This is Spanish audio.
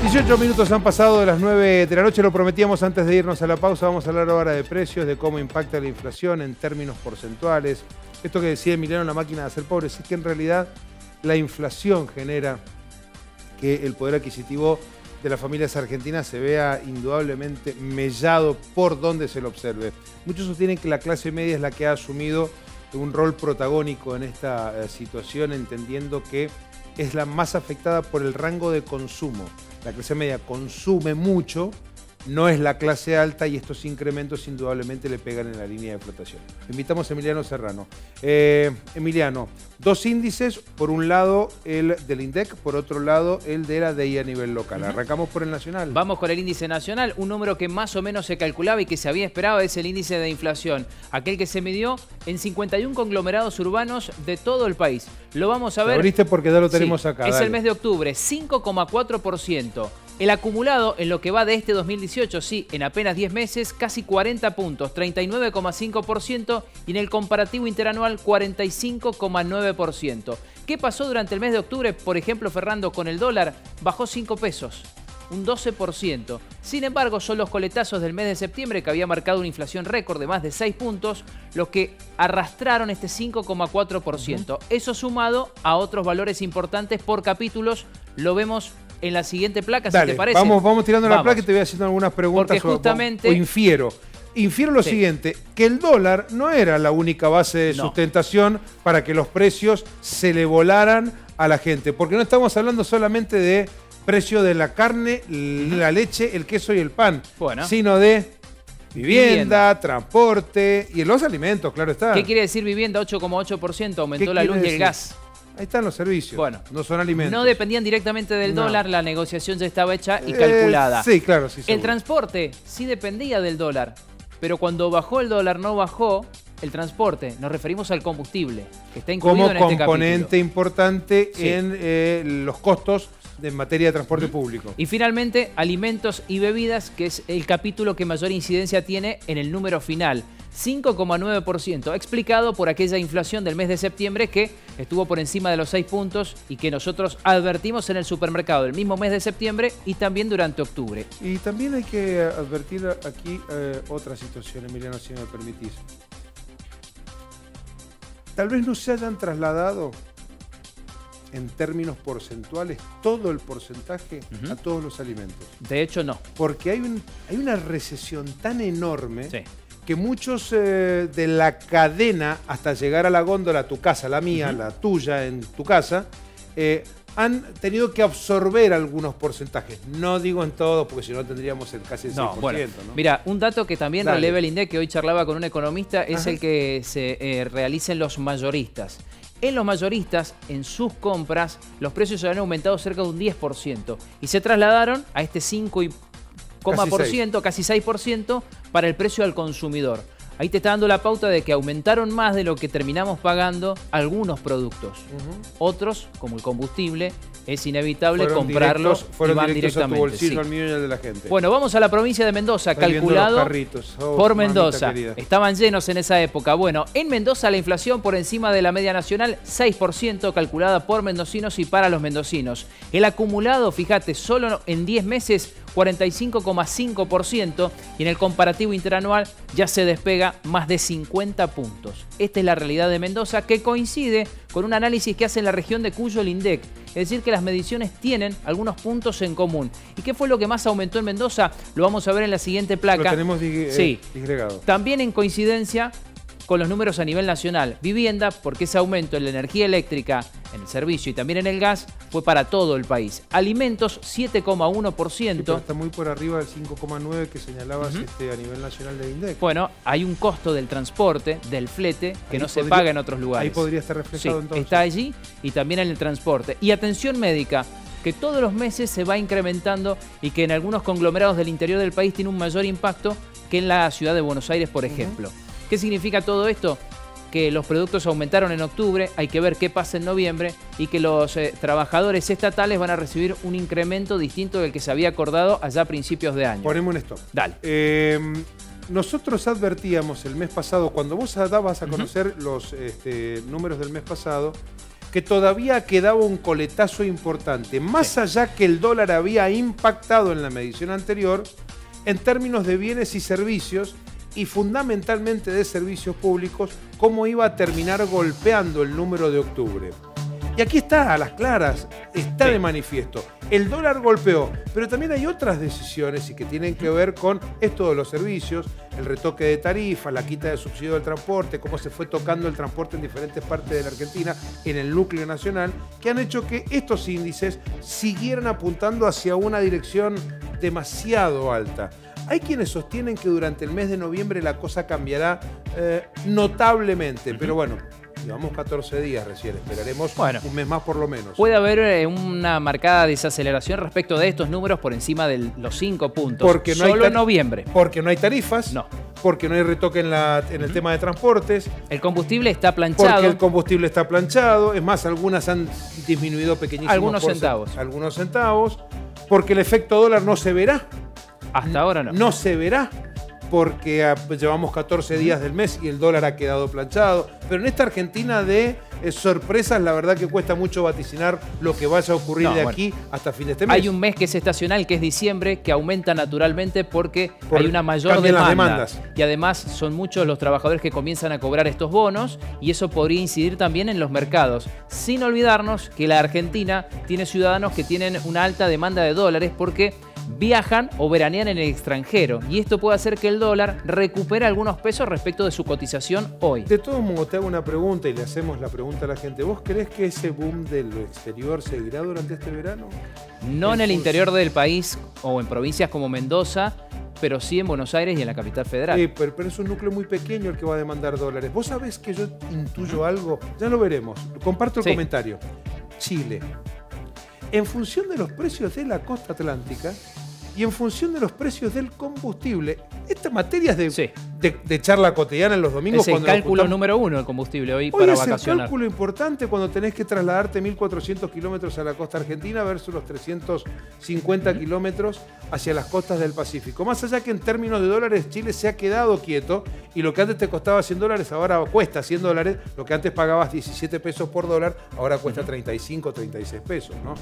18 minutos han pasado de las 9 de la noche, lo prometíamos antes de irnos a la pausa. Vamos a hablar ahora de precios, de cómo impacta la inflación en términos porcentuales. Esto que decía Emiliano, la máquina de hacer pobre, es que en realidad la inflación genera que el poder adquisitivo de las familias argentinas se vea indudablemente mellado por donde se lo observe. Muchos sostienen que la clase media es la que ha asumido un rol protagónico en esta situación, entendiendo que es la más afectada por el rango de consumo. La clase media consume mucho, no es la clase alta y estos incrementos indudablemente le pegan en la línea de flotación. Invitamos a Emiliano Serrano. Emiliano, dos índices, por un lado el del INDEC, por otro lado el de la DI a nivel local. Arrancamos por el nacional. Vamos con el índice nacional, un número que más o menos se calculaba y que se había esperado es el índice de inflación, aquel que se midió en 51 conglomerados urbanos de todo el país. Lo vamos a ver. Lo abriste porque ya lo tenemos acá. Es dale. el mes de octubre, 5,4%. El acumulado en lo que va de este 2018, sí, en apenas 10 meses, casi 40 puntos, 39,5%, y en el comparativo interanual 45,9%. ¿Qué pasó durante el mes de octubre? Por ejemplo, Fernando, con el dólar bajó 5 pesos, un 12%. Sin embargo, son los coletazos del mes de septiembre, que había marcado una inflación récord de más de 6 puntos, los que arrastraron este 5,4%. Eso sumado a otros valores importantes por capítulos, lo vemos en la siguiente placa, Dale, si te parece. Vamos tirando la placa y te voy haciendo algunas preguntas. Porque justamente... o infiero. Infiero lo siguiente, que el dólar no era la única base de sustentación para que los precios se le volaran a la gente. Porque no estamos hablando solamente de precio de la carne, la leche, el queso y el pan, sino de vivienda, transporte y los alimentos, claro está. ¿Qué quiere decir vivienda? 8,8%, aumentó la luz y el gas. Ahí están los servicios, no son alimentos. No dependían directamente del dólar, la negociación ya estaba hecha y calculada. Sí, claro, sí. El transporte sí dependía del dólar, pero cuando bajó el dólar no bajó el transporte. Nos referimos al combustible, que está incluido en este capítulo. Como componente importante en los costos en materia de transporte público. Y finalmente, alimentos y bebidas, que es el capítulo que mayor incidencia tiene en el número final. 5,9%, explicado por aquella inflación del mes de septiembre que estuvo por encima de los 6 puntos y que nosotros advertimos en el supermercado el mismo mes de septiembre y también durante octubre. Y también hay que advertir aquí otra situación, Emiliano, si me permitís. Tal vez no se hayan trasladado en términos porcentuales todo el porcentaje a todos los alimentos. De hecho, no. Porque hay una recesión tan enorme que muchos de la cadena, hasta llegar a la góndola, tu casa, la mía, la tuya, en tu casa, han tenido que absorber algunos porcentajes. No digo en todo, porque si no tendríamos casi el 6%. ¿no? Mira, un dato que también releva el INDEC, que hoy charlaba con un economista, es el que se realiza en los mayoristas. En los mayoristas, en sus compras, los precios se han aumentado cerca de un 10% y se trasladaron a este 5,%, casi 6% para el precio al consumidor. Ahí te está dando la pauta de que aumentaron más de lo que terminamos pagando algunos productos. Otros, como el combustible, es inevitable comprarlos y van directamente. A tu bolsillo, al mío y al de la gente. Bueno, vamos a la provincia de Mendoza, calculado por Mendoza. Estaban llenos en esa época. Bueno, en Mendoza la inflación por encima de la media nacional, 6%, calculada por mendocinos y para los mendocinos. El acumulado, fíjate, solo en 10 meses, 45,5%, y en el comparativo interanual ya se despega más de 50 puntos. Esta es la realidad de Mendoza, que coincide con un análisis que hace en la región de Cuyo el INDEC. Es decir, que las mediciones tienen algunos puntos en común. ¿Y qué fue lo que más aumentó en Mendoza? Lo vamos a ver en la siguiente placa. Lo tenemos disgregado. También en coincidencia con los números a nivel nacional. Vivienda, porque ese aumento en la energía eléctrica, en el servicio y también en el gas, fue para todo el país. Alimentos, 7,1%. Sí, pero está muy por arriba del 5,9% que señalabas a nivel nacional de INDEC. Bueno, hay un costo del transporte, del flete, que no se paga en otros lugares. Ahí podría estar reflejado entonces. Está allí y también en el transporte. Y atención médica, que todos los meses se va incrementando y que en algunos conglomerados del interior del país tiene un mayor impacto que en la ciudad de Buenos Aires, por ejemplo. ¿Qué significa todo esto? Que los productos aumentaron en octubre, hay que ver qué pasa en noviembre y que los trabajadores estatales van a recibir un incremento distinto del que se había acordado allá a principios de año. Ponemos un stop. Dale. Nosotros advertíamos el mes pasado, cuando vos dabas a conocer los números del mes pasado, que que todavía quedaba un coletazo importante, más allá que el dólar había impactado en la medición anterior, en términos de bienes y servicios, y fundamentalmente de servicios públicos, cómo iba a terminar golpeando el número de octubre. Y aquí está, a las claras, está de manifiesto. El dólar golpeó, pero también hay otras decisiones y que tienen que ver con esto de los servicios, el retoque de tarifas, la quita de subsidio del transporte, cómo se fue tocando el transporte en diferentes partes de la Argentina, en el núcleo nacional, que han hecho que estos índices siguieran apuntando hacia una dirección demasiado alta. Hay quienes sostienen que durante el mes de noviembre la cosa cambiará notablemente, pero bueno, llevamos 14 días recién, esperaremos un mes más por lo menos. Puede haber una marcada desaceleración respecto de estos números por encima de los 5 puntos, porque no solo en noviembre. Porque no hay tarifas, porque no hay retoque en el tema de transportes. El combustible está planchado. Porque el combustible está planchado, es más, algunas han disminuido pequeñísimos algunos centavos. Algunos centavos, porque el efecto dólar no se verá. Hasta ahora no. No se verá porque llevamos 14 días del mes y el dólar ha quedado planchado. Pero en esta Argentina de sorpresas, la verdad que cuesta mucho vaticinar lo que vaya a ocurrir de aquí hasta fin de este mes. Hay un mes que es estacional, que es diciembre, que aumenta naturalmente porque hay una mayor demanda. Las demandas. Y además son muchos los trabajadores que comienzan a cobrar estos bonos y eso podría incidir también en los mercados. Sin olvidarnos que la Argentina tiene ciudadanos que tienen una alta demanda de dólares porque viajan o veranean en el extranjero y esto puede hacer que el dólar recupere algunos pesos respecto de su cotización hoy. De todos modos, te hago una pregunta y le hacemos la pregunta a la gente. ¿Vos crees que ese boom del exterior seguirá durante este verano? No en el interior del país o en provincias como Mendoza, pero sí en Buenos Aires y en la capital federal. Sí, pero es un núcleo muy pequeño el que va a demandar dólares. ¿Vos sabés que yo intuyo algo? Ya lo veremos. Comparto el comentario. Chile. En función de los precios de la costa atlántica y en función de los precios del combustible, esta materia es de charla cotidiana en los domingos. Es el cálculo número 1 el combustible hoy para vacacionar. Es el cálculo importante cuando tenés que trasladarte 1.400 kilómetros a la costa argentina versus los 350 kilómetros hacia las costas del Pacífico. Más allá que en términos de dólares Chile se ha quedado quieto y lo que antes te costaba 100 dólares ahora cuesta 100 dólares, lo que antes pagabas 17 pesos por dólar ahora cuesta 35, 36 pesos, ¿no?